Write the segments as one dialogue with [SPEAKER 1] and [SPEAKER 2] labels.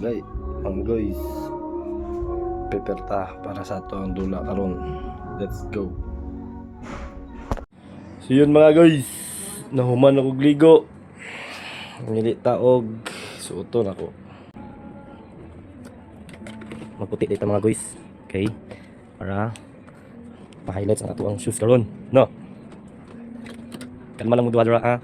[SPEAKER 1] Guys, guys, peperta para sa ato ang dula karon. Let's go. So yun mga guys, nahuman ako gligo. Nili taog suoton ako. Magputi dito mga guys. Okay? Para pa-highlights ang ato ang shoes karon, no? Kalma lang mo duwa ha.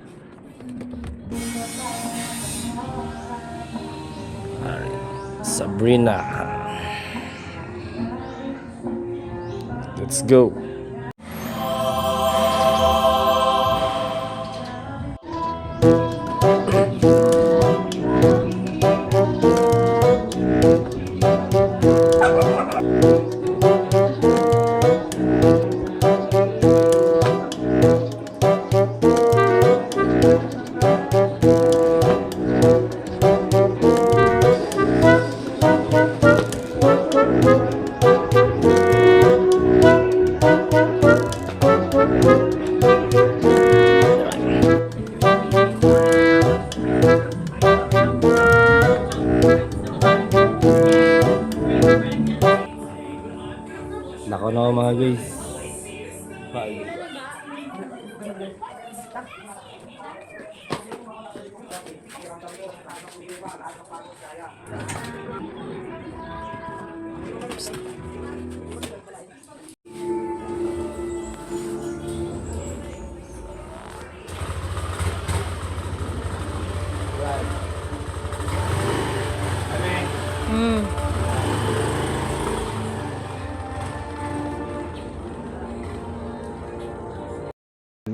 [SPEAKER 1] Sabrina. Let's go. Nako na mga guys.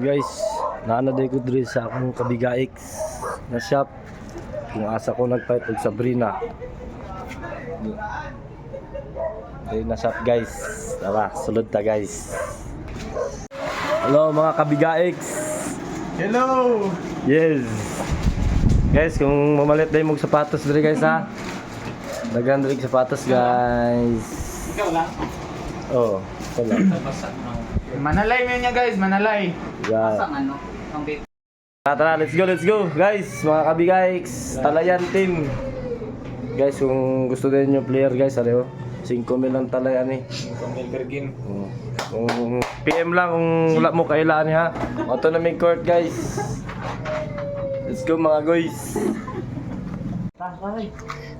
[SPEAKER 1] Guys, naanaday ko diri sa akong kabigaix na shop kung asa ko nagpipe og Sabrina. Diri na shop guys. Tara, sulod ta guys. Hello mga kabigaix.
[SPEAKER 2] Hello!
[SPEAKER 1] Yes. Guys, kung mamalit day mong sapatos diri guys ha. Daghan diri sapatos guys.
[SPEAKER 2] Ikaw lang?
[SPEAKER 1] Oh, wala.
[SPEAKER 2] Manalay mo niya guys, manalay.
[SPEAKER 1] Yeah.
[SPEAKER 2] Ano?
[SPEAKER 1] Tara, let's go guys, mga kabigaix, Talayan team. Guys, kung gusto din nyo player guys, ano, 5,000 lang Talayan eh.
[SPEAKER 2] 5,000 per game.
[SPEAKER 1] Kung PM lang kung wala mo kailangan ha. Autonomic court guys. Let's go mga guys.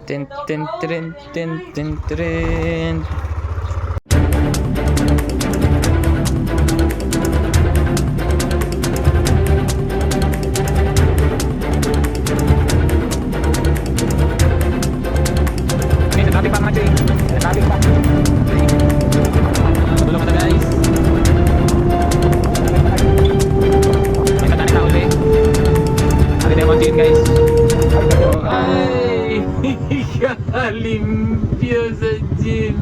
[SPEAKER 2] Tin tin tin tin tin tin. Limpio sa gym.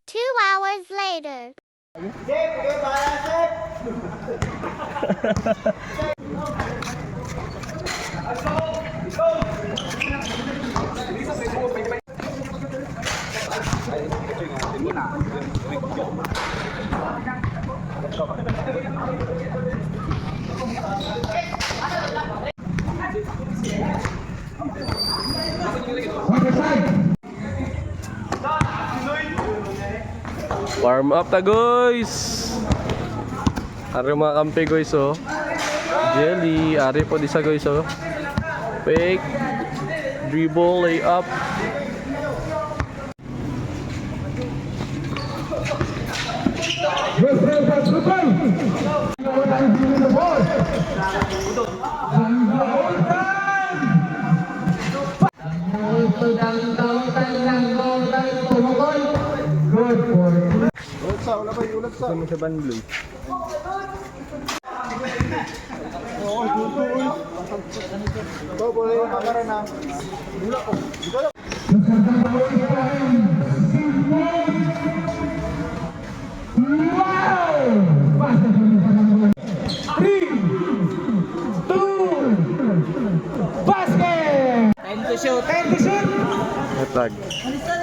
[SPEAKER 3] 2 hours later.
[SPEAKER 1] Warm up ta guys. Ari mga kampi guys oh. Jelly, ari po di sa guys oh. Fake dribble layup. Ulat sa sa banloy. Oh, tutuloy. Go boleh kamera na. Dula ko. Wow! 3 2 basket! Time to shoot. Tag.
[SPEAKER 4] Mister,